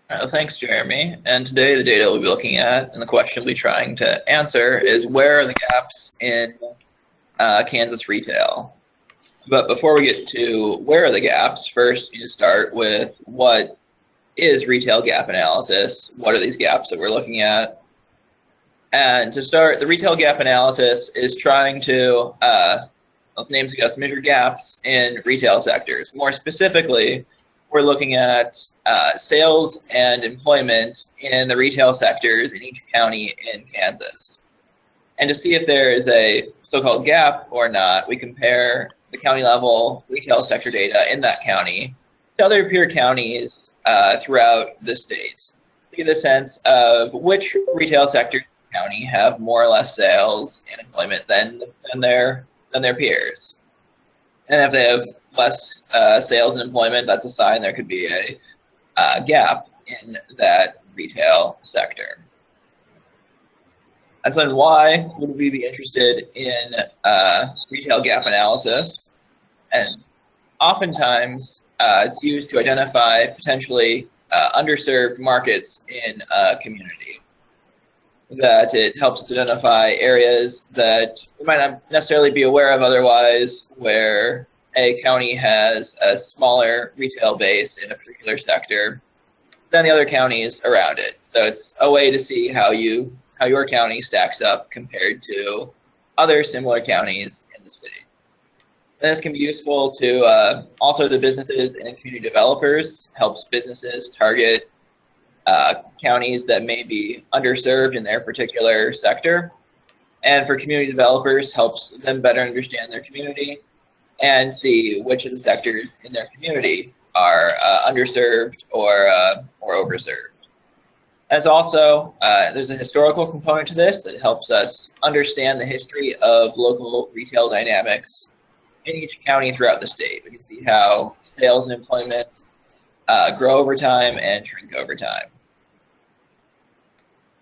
Thanks, Jeremy. And today the data we'll be looking at and the question we'll be trying to answer is where are the gaps in Kansas retail? But before we get to where are the gaps, first you start with what is retail gap analysis? What are these gaps that we're looking at? And to start, the retail gap analysis is trying to, as name suggests, measure gaps in retail sectors. More specifically, we're looking at sales and employment in the retail sectors in each county in Kansas. And to see if there is a so-called gap or not, we compare the county level retail sector data in that county to other peer counties throughout the state to get a sense of which retail sectors in the county have more or less sales and employment than their peers. And if they have less sales and employment, that's a sign there could be a gap in that retail sector. And so then why would we be interested in retail gap analysis? And oftentimes it's used to identify potentially underserved markets in a community. That it helps us identify areas that we might not necessarily be aware of otherwise, where a county has a smaller retail base in a particular sector than the other counties around it. So it's a way to see how your county stacks up compared to other similar counties in the state. And this can be useful to also to businesses and community developers, helps businesses target counties that may be underserved in their particular sector. And for community developers, helps them better understand their community and see which of the sectors in their community are underserved or overserved. As also, there's a historical component to this that helps us understand the history of local retail dynamics in each county throughout the state. We can see how sales and employment grow over time and shrink over time.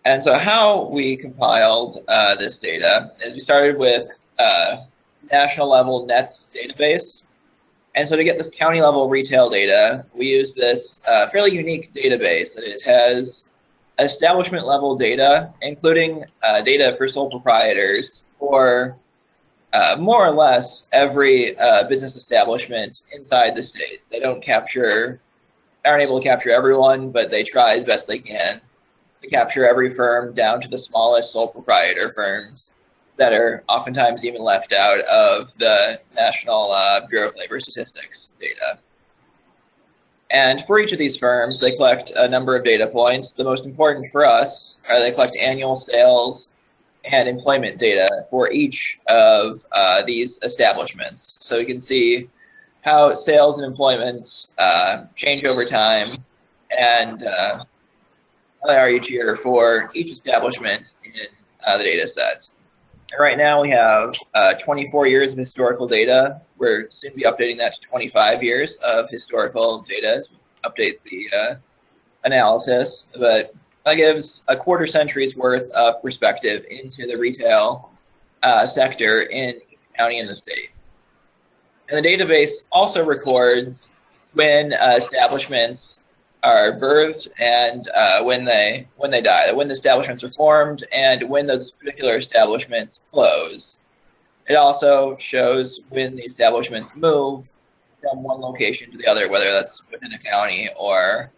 And so how we compiled this data is we started with national level NETS database. And so to get this county level retail data, we use this fairly unique database that it has establishment level data, including data for sole proprietors for more or less every business establishment inside the state. They aren't able to capture everyone, but they try as best they can to capture every firm down to the smallest sole proprietor firms that are oftentimes even left out of the National Bureau of Labor Statistics data. And for each of these firms, they collect a number of data points. The most important for us are they collect annual sales and employment data for each of these establishments. So you can see how sales and employment change over time and they are each year for each establishment in the data set. And right now we have 24 years of historical data. We're soon to be updating that to 25 years of historical data as we update the analysis. But that gives a quarter century's worth of perspective into the retail sector in each county in the state. And the database also records when establishments are birthed and when they die, when the establishments are formed and when those particular establishments close. It also shows when the establishments move from one location to the other, whether that's within a county or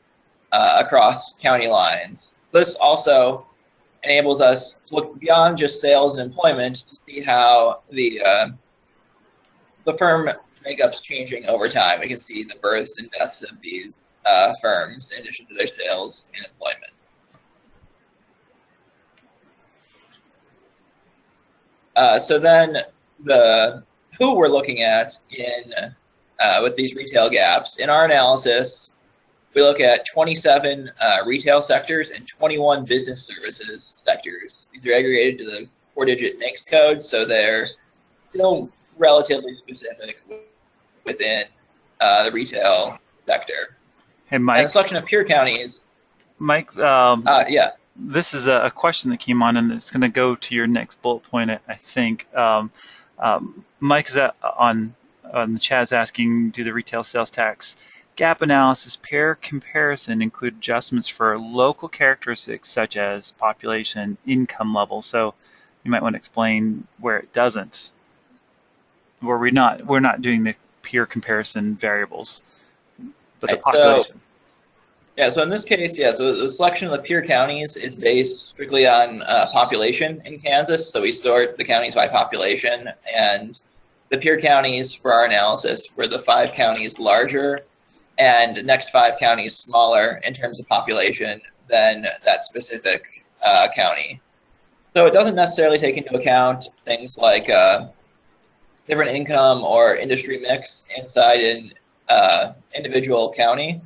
across county lines. This also enables us to look beyond just sales and employment to see how the firm makeup's changing over time. We can see the births and deaths of these firms in addition to their sales and employment. So then who we're looking at in with these retail gaps. In our analysis, we look at 27 retail sectors and 21 business services sectors. These are aggregated to the 4-digit NAICS code, so they're still relatively specific within the retail sector. Hey, Mike. And the selection of peer counties. Mike, yeah. This is a question that came on, and it's going to go to your next bullet point, I think. Mike is on the chat is asking, do the retail sales tax gap analysis pair comparison include adjustments for local characteristics such as population, income level. So you might want to explain where it doesn't, where we're not doing the peer comparison variables, but the Right. So population. yeah, so in this case, yeah, so the selection of the peer counties is based strictly on population in Kansas. So we sort the counties by population, and the peer counties for our analysis were the 5 counties larger and the next 5 counties smaller in terms of population than that specific county. So it doesn't necessarily take into account things like different income or industry mix inside an individual county.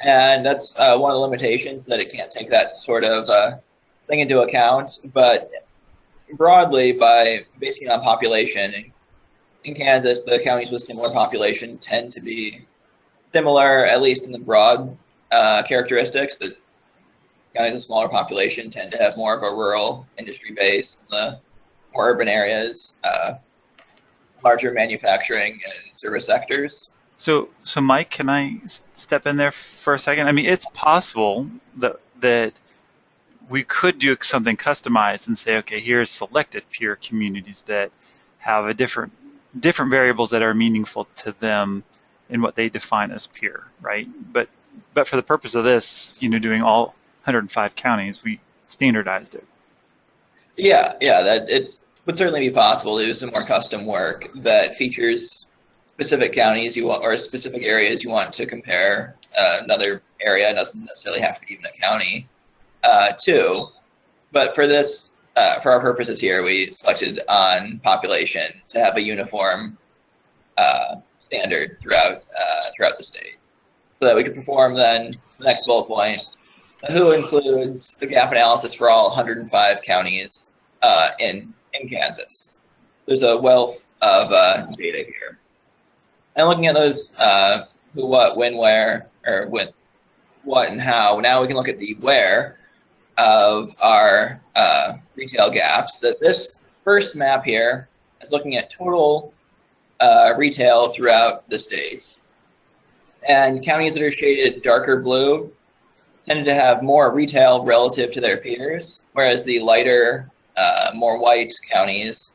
And that's one of the limitations, that it can't take that sort of thing into account. But broadly, by basing it on population, in Kansas, the counties with similar population tend to be similar, at least in the broad characteristics. The counties with smaller population tend to have more of a rural industry base. The more urban areas, larger manufacturing and service sectors. So Mike, can I step in there for a second? I mean, it's possible that we could do something customized and say, okay, here's selected peer communities that have a different variables that are meaningful to them in what they define as peer, right? But for the purpose of this, doing all 105 counties, we standardized it. Yeah, that would certainly be possible to do some more custom work that features specific counties you want, or specific areas you want to compare another area. It doesn't necessarily have to be even a county to. But for this, for our purposes here, we selected on population to have a uniform standard throughout the state, so that we could perform then the next bullet point, who includes the gap analysis for all 105 counties in Kansas. There's a wealth of data here. And looking at those who, what, when, where, or when, what, and how, now we can look at the where of our retail gaps. That this first map here is looking at total retail throughout the state. And counties that are shaded darker blue tended to have more retail relative to their peers, whereas the lighter, more white counties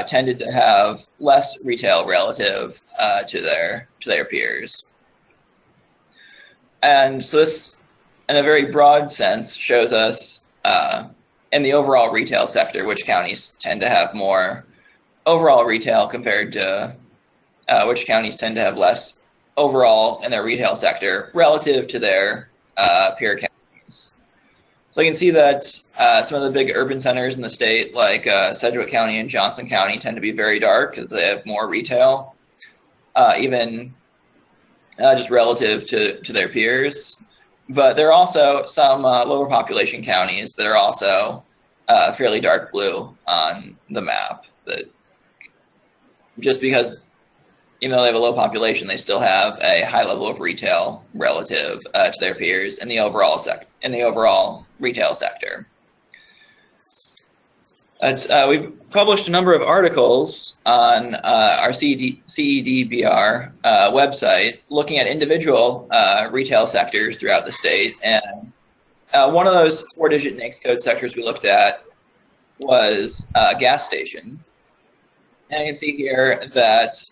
tended to have less retail relative to their peers. And so this, in a very broad sense, shows us in the overall retail sector which counties tend to have more overall retail compared to which counties tend to have less overall in their retail sector relative to their peer counties. So you can see that some of the big urban centers in the state, like Sedgwick County and Johnson County, tend to be very dark because they have more retail, even just relative to their peers. But there are also some lower population counties that are also fairly dark blue on the map. That just because, even though they have a low population, they still have a high level of retail relative to their peers in the overall retail sector. We've published a number of articles on our CEDBR website looking at individual retail sectors throughout the state. And one of those 4-digit NAICS code sectors we looked at was gas stations. And you can see here that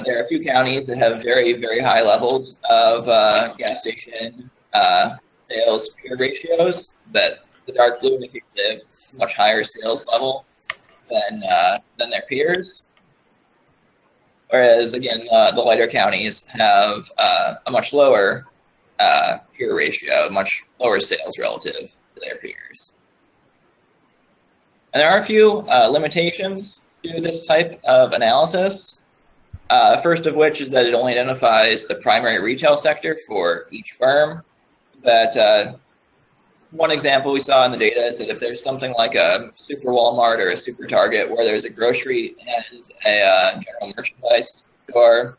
there are a few counties that have very, very high levels of gas station sales peer ratios, that the dark blue indicates they have much higher sales level than their peers. Whereas, again, the lighter counties have a much lower peer ratio, much lower sales relative to their peers. And there are a few limitations to this type of analysis. First of which is that it only identifies the primary retail sector for each firm. That one example we saw in the data is that if there's something like a super Walmart or a super Target where there's a grocery and a general merchandise store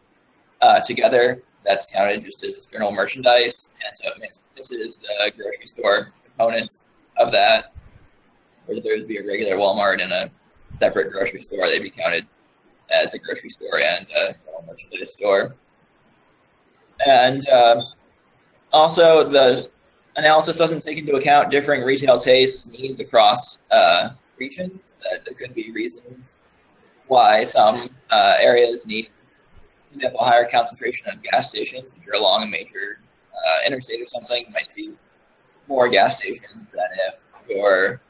together, that's counted just as general merchandise. And so this is the grocery store components of that. Or if there would be a regular Walmart and a separate grocery store, they'd be counted as a grocery store and a general merchandise store. And also, the analysis doesn't take into account differing retail tastes, needs across regions. There could be reasons why some areas need, for example, a higher concentration of gas stations. If you're along a major interstate or something, you might see more gas stations than if your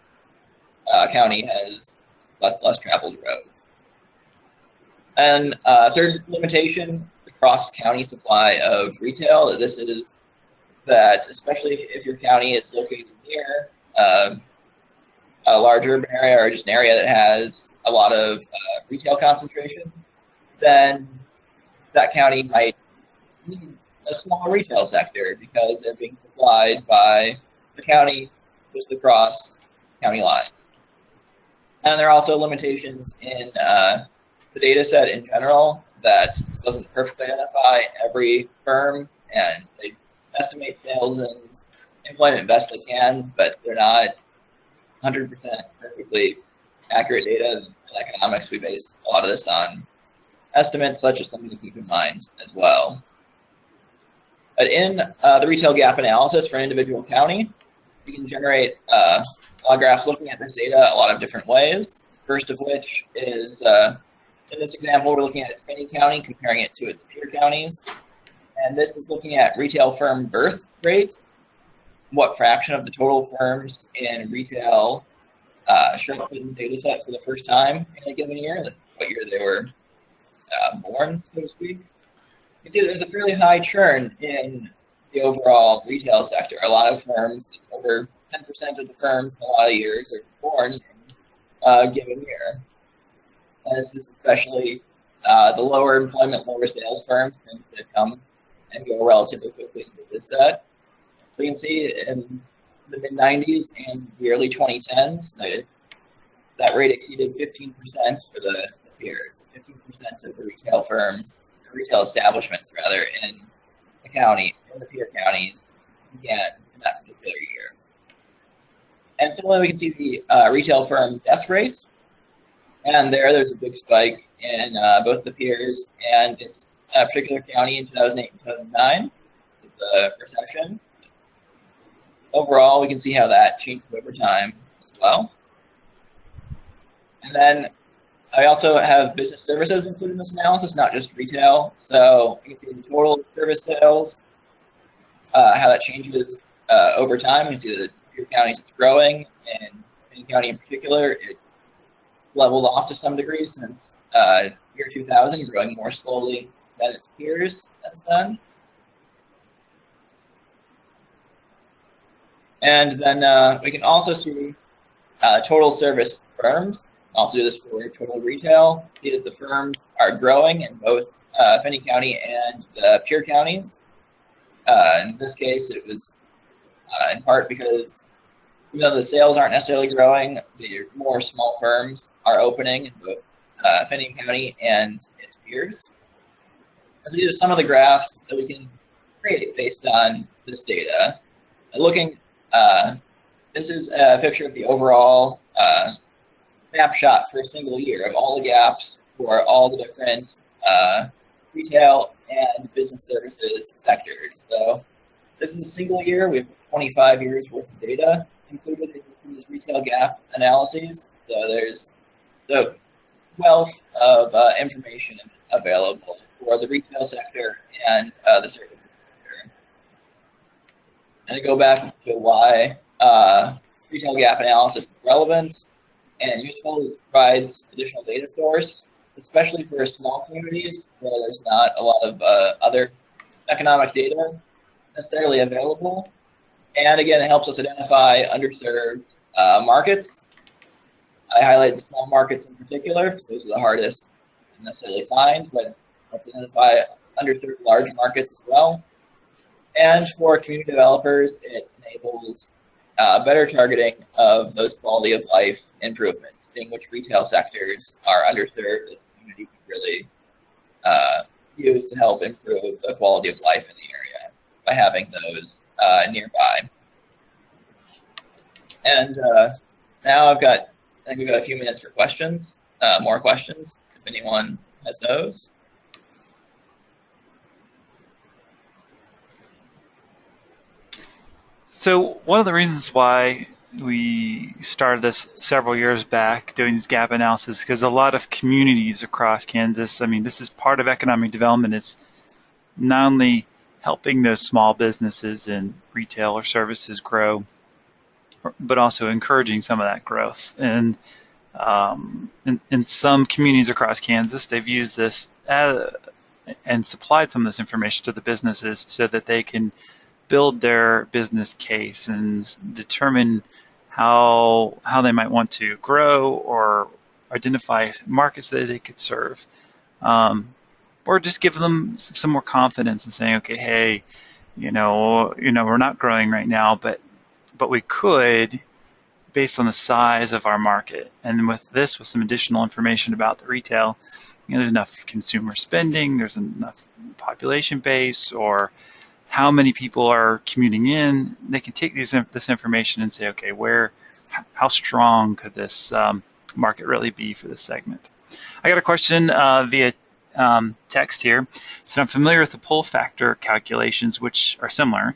county has less traveled roads. And third limitation, the cross-county supply of retail. This is that, especially if your county is located near a larger urban area or just an area that has a lot of retail concentration, then that county might need a small retail sector because they're being supplied by the county just across county lines. And there are also limitations in the data set in general that doesn't perfectly identify every firm, and they estimate sales and employment best they can, but they're not 100% perfectly accurate data. In economics, we base a lot of this on estimates, so that's just something to keep in mind as well. But in the retail gap analysis for an individual county, you can generate graphs looking at this data a lot of different ways. First of which is, in this example, we're looking at Finney County, comparing it to its peer counties. And this is looking at retail firm birth rate, what fraction of the total firms in retail show up in the data set for the first time in a given year, what year they were born, so to speak. You can see there's a fairly high churn in the overall retail sector. A lot of firms, over 10% of the firms in a lot of years, are born in a given year. And this is especially the lower employment, lower sales firms that come and go relatively quickly into this set. So you can see in the mid-90s and the early 2010s, that rate exceeded 15% for the peers. 15% of the retail firms, retail establishments rather, in the county, in the peer counties, began in that particular year. And similarly, we can see the retail firm death rate. And there's a big spike in both the peers and this particular county in 2008 and 2009, with the recession. Overall, we can see how that changed over time as well. And then I also have business services included in this analysis, not just retail. So you can see the total service sales, how that changes over time. You can see that peer counties it's growing, and Finney County in particular, it leveled off to some degree since year 2000, growing more slowly than its peers has done. And then we can also see total service firms. Also do this for total retail. See that the firms are growing in both Finney County and the peer counties. In this case, it was in part because even though the sales aren't necessarily growing, the more small firms are opening in both Finney County and its peers. So these are some of the graphs that we can create based on this data. Looking, this is a picture of the overall snapshot for a single year of all the gaps for all the different retail and business services sectors. So this is a single year. We have 25 years worth of data included in these retail gap analyses. So there's the wealth of information available for the retail sector and the services sector. And to go back to why retail gap analysis is relevant and useful, is provides additional data source, especially for small communities where there's not a lot of other economic data necessarily available. And again, it helps us identify underserved markets. I highlighted small markets in particular, because those are the hardest to necessarily find, but helps identify underserved large markets as well. And for community developers, it enables better targeting of those quality of life improvements, seeing which retail sectors are underserved that the community can really use to help improve the quality of life in the area by having those nearby. And now I think we've got a few minutes for questions, more questions, if anyone has those. So one of the reasons why we started this several years back doing these gap analysis, because a lot of communities across Kansas, I mean, this is part of economic development, is not only helping those small businesses and retail or services grow, but also encouraging some of that growth. And in some communities across Kansas, they've used this and supplied some of this information to the businesses so that they can build their business case and determine how they might want to grow or identify markets that they could serve, or just give them some more confidence in saying, okay, hey, we're not growing right now, but we could, based on the size of our market. And with some additional information about the retail, there's enough consumer spending, there's enough population base, or how many people are commuting in. They can take this information and say, okay, how strong could this market really be for this segment? I got a question via text here. So I'm familiar with the pull factor calculations, which are similar,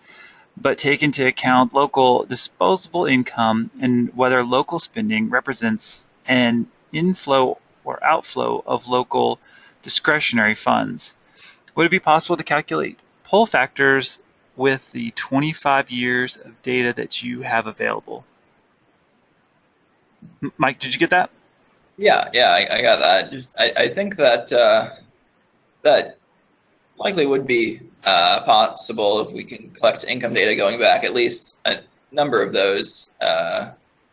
but take into account local disposable income and whether local spending represents an inflow or outflow of local discretionary funds. Would it be possible to calculate pull factors with the 25 years of data that you have available? Mike, did you get that? Yeah, I got that. I think that that likely would be possible if we can collect income data going back at least a number of those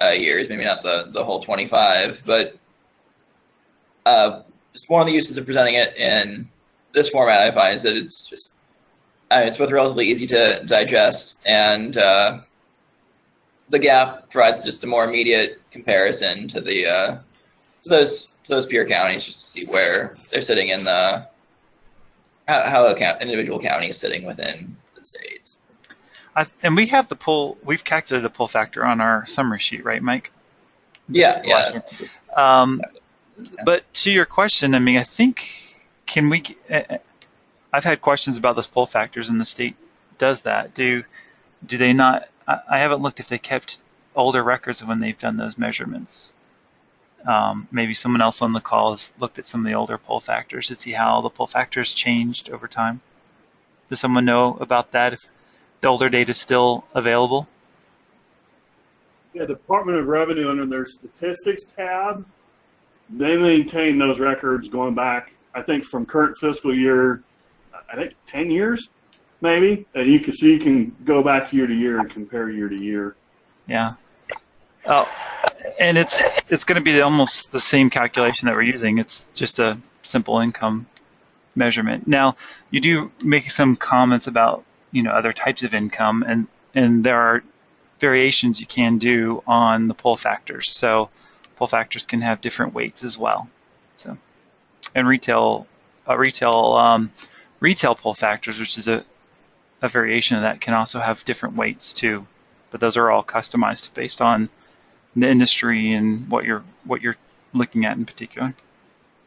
years, maybe not the whole 25, but just one of the uses of presenting it in this format I find is that it's both relatively easy to digest, and the gap provides just a more immediate comparison to those peer counties, just to see where they're sitting in how individual county is sitting within the state. And we've calculated the pull factor on our summary sheet, right, Mike? Yeah. But to your question, I mean, I think, I've had questions about those pull factors, and the state does that. Do they not? I haven't looked if they kept older records of when they've done those measurements. Maybe someone else on the call has looked at some of the older pull factors to see how the pull factors changed over time. Does someone know about that, if the older data is still available? Yeah, the Department of Revenue, under their statistics tab, they maintain those records going back, I think, from current fiscal year, I think 10 years, maybe. And you can go back year to year and compare year to year. Yeah. Oh, and it's going to be almost the same calculation that we're using. It's just a simple income measurement. Now, you do make some comments about other types of income, and there are variations you can do on the pull factors. So pull factors can have different weights as well. So, and retail pull factors, which is a variation of that, can also have different weights too. But those are all customized based on the industry and what you're looking at in particular.